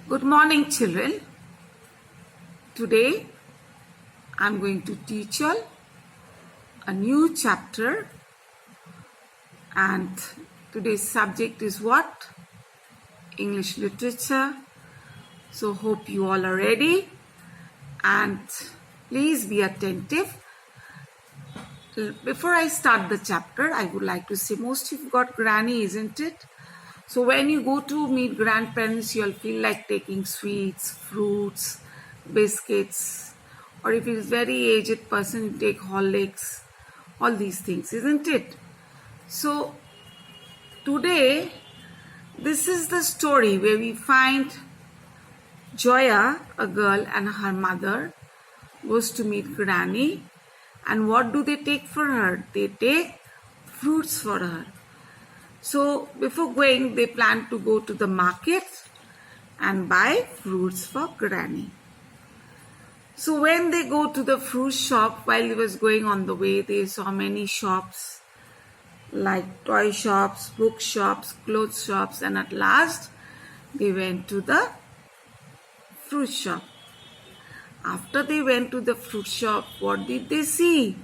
Good morning, children. Today I'm going to teach you all a new chapter, and today's subject is what? English literature. So hope you all are ready, and please be attentive. Before I start the chapter, I would like to say most of you got granny, isn't it? So when you go to meet grandparents, you'll feel like taking sweets, fruits, biscuits, or if it's very aged person, you take Horlicks, all these things, isn't it? So today, this is the story where we find Joya, a girl, and her mother goes to meet Granny, and what do they take for her? They take fruits for her. So before going, they plan to go to the market and buy fruits for Granny. So when they go to the fruit shop, while he was going on the way, they saw many shops like toy shops, book shops, clothes shops, and at last they went to the fruit shop. After they went to the fruit shop, what did they see?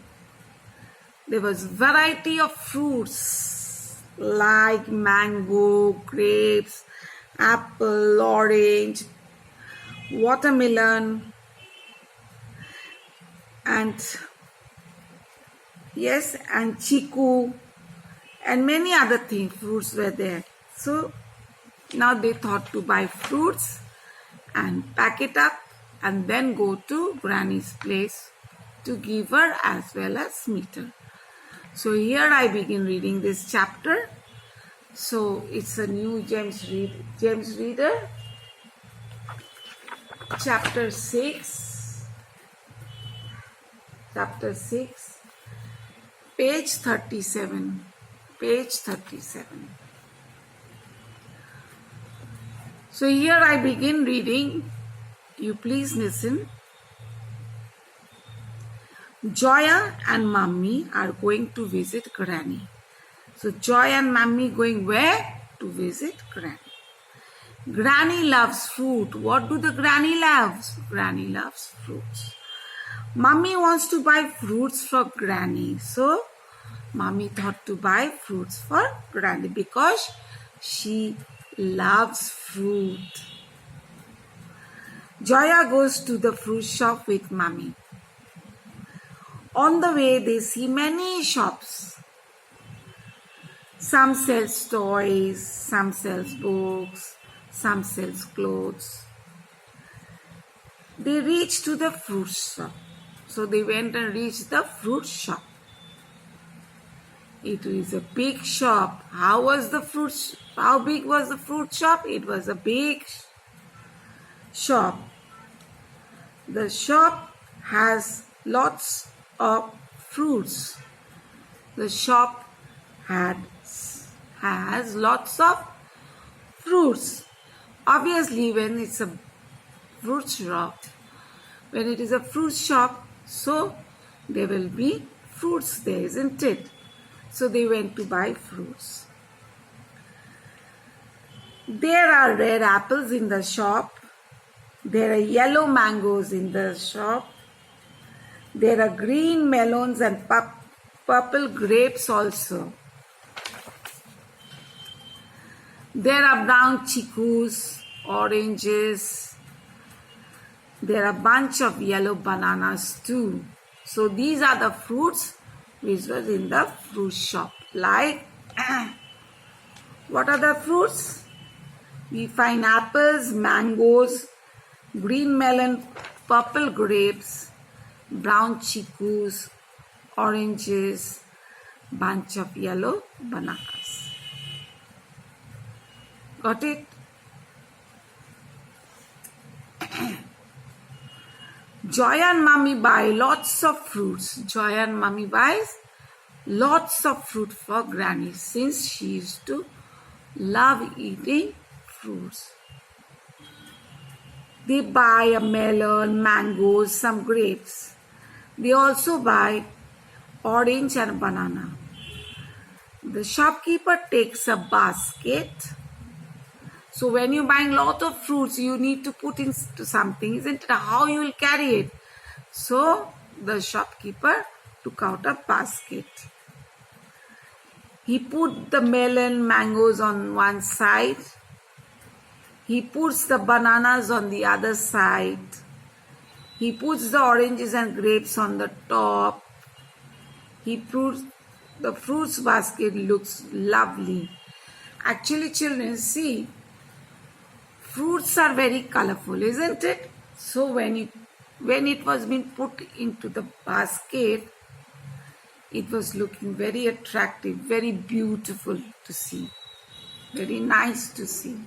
There was variety of fruits like mango, grapes, apple, orange, watermelon, and chiku, and many other things. Fruits were there. So now they thought to buy fruits and pack it up and then go to Granny's place to give her as well as meet her. So here I begin reading this chapter. So it's a new James Reader, chapter 6, page 37. So here I begin reading. You please listen. Joya and Mummy are going to visit Granny. So Joy and Mummy going where? To visit Granny. Granny loves fruit. What do the Granny loves? Granny loves fruits. Mummy wants to buy fruits for Granny. So Mummy thought to buy fruits for Granny because she loves fruit. Joya goes to the fruit shop with Mummy. On the way, they see many shops. Some sells toys, some sells books, some sells clothes. They reached to the fruit shop. So they went and reached the fruit shop. It is a big shop. How big was the fruit shop? It was a big shop. The shop has lots of fruits. The shop has lots of fruits. Obviously, when it's a fruit shop, so there will be fruits there, isn't it? So they went to buy fruits. There are red apples in the shop. There are yellow mangoes in the shop. There are green melons and purple grapes also. There are brown chikus, oranges. There are a bunch of yellow bananas too. So these are the fruits which was in the fruit shop. Like, what are the fruits? We find apples, mangoes, green melon, purple grapes, brown chikus, oranges, bunch of yellow bananas. Got it? Joya and Mummy buy lots of fruits. Joya and Mummy buys lots of fruit for Granny since she used to love eating fruits. They buy a melon, mangoes, some grapes. They also buy orange and banana. The shopkeeper takes a basket. So when you're buying lot of fruits, you need to put into something, isn't it? How you will carry it? So the shopkeeper took out a basket. He put the melon, mangoes on one side. He puts the bananas on the other side. He puts the oranges and grapes on the top. He puts the fruits basket looks lovely. Actually, children, see, fruits are very colorful, isn't it? So when it was being put into the basket, it was looking very attractive, very beautiful to see, very nice to see.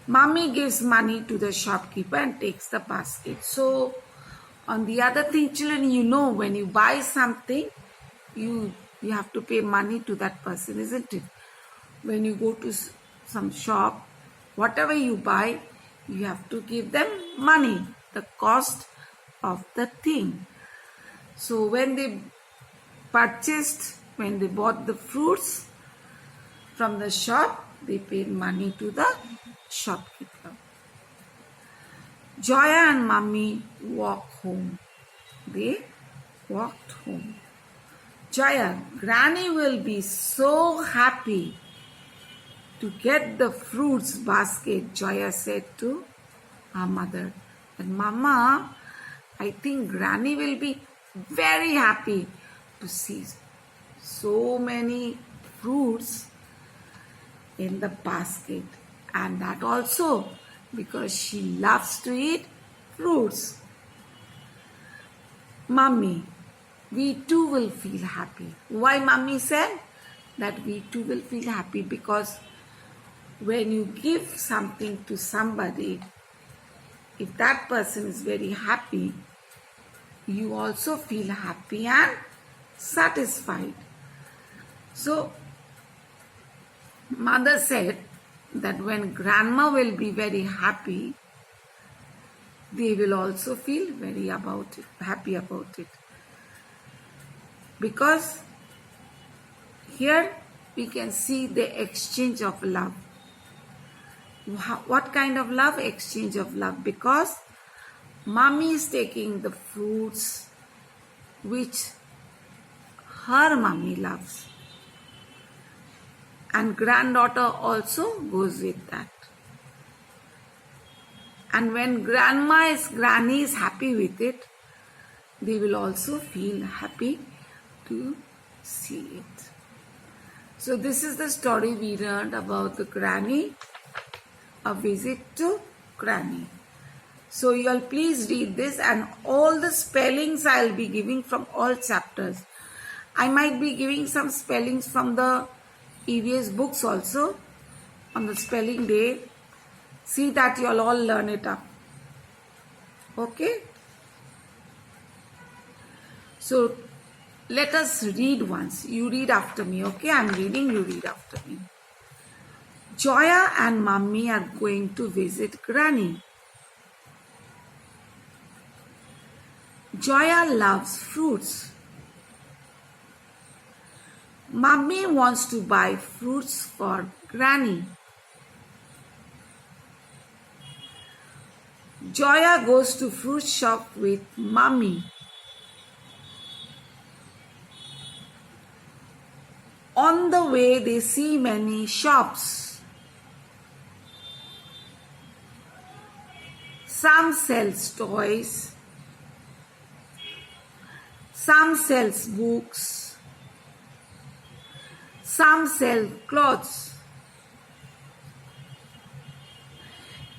Mummy gives money to the shopkeeper and takes the basket. So on the other thing, children, you know, when you buy something, you have to pay money to that person, isn't it? When you go to some shop, whatever you buy, you have to give them money, the cost of the thing. So when they bought the fruits from the shop, they paid money to the shopkeeper. Joya and Mummy walk home. They walked home. Joya, Granny will be so happy to get the fruits basket, Joya said to her mother. And Mama, I think Granny will be very happy to see so many fruits in the basket. And that also because she loves to eat fruits. Mummy, we too will feel happy. Why Mummy said that we too will feel happy? Because when you give something to somebody, if that person is very happy, you also feel happy and satisfied. So, Mother said that when Grandma will be very happy, they will also feel very happy about it. Because here we can see the exchange of love. What kind of love? Exchange of love. Because Mummy is taking the fruits which her mummy loves. And granddaughter also goes with that. And when Granny is happy with it, they will also feel happy to see it. So this is the story we learned about the Granny, a visit to Granny. So you all please read this, and all the spellings I will be giving from all chapters. I might be giving some spellings from the EVS books also on the spelling day. See that you all learn it up. Okay? So let us read once. You read after me. Okay? I am reading. You read after me. Joya and Mummy are going to visit Granny. Joya loves fruits. Mummy wants to buy fruits for Granny. Joya goes to fruit shop with Mummy. On the way, they see many shops. Some sells toys. Some sells books. Some sell clothes.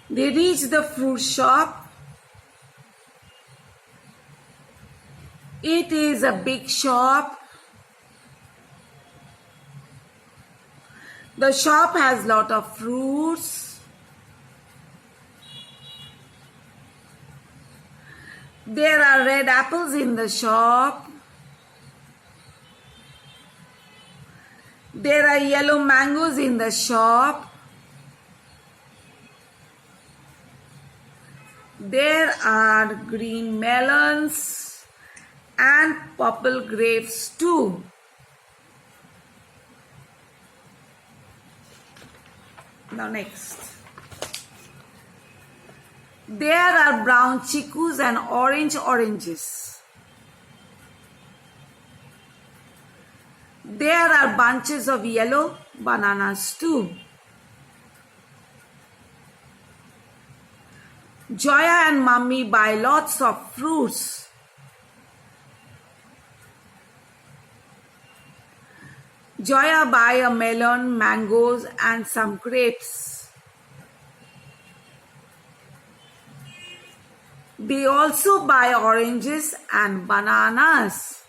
They reach the fruit shop. It is a big shop. The shop has lot of fruits. There are red apples in the shop. There are yellow mangoes in the shop. There are green melons and purple grapes too. Now next. There are brown chickus and orange oranges. There are bunches of yellow bananas too. Joya and Mummy buy lots of fruits. Joya buy a melon, mangoes and some grapes. They also buy oranges and bananas.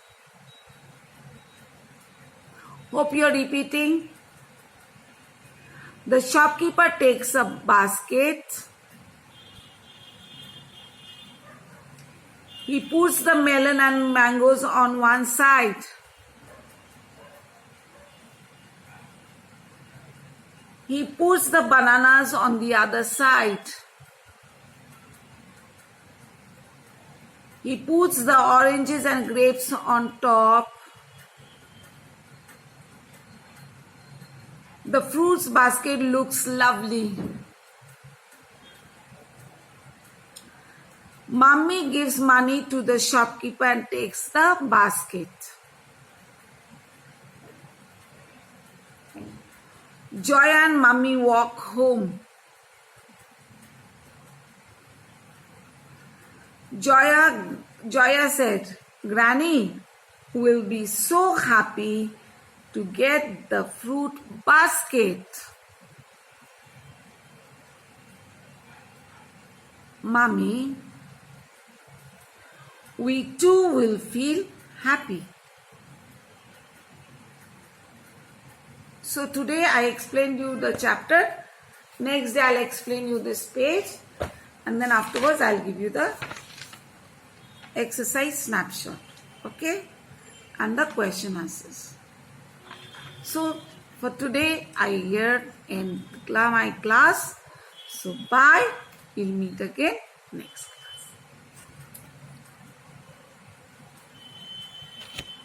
Hope you're repeating. The shopkeeper takes a basket. He puts the melon and mangoes on one side. He puts the bananas on the other side. He puts the oranges and grapes on top. The fruits basket looks lovely. Mummy gives money to the shopkeeper and takes the basket. Joya and Mummy walk home. Joya said, Granny will be so happy to get the fruit basket. Mummy, we too will feel happy. So today I explained you the chapter. Next day I'll explain you this page. And then afterwards I'll give you the exercise snapshot. Okay? And the question answers. So for today I here in my class. So bye. We'll meet again next.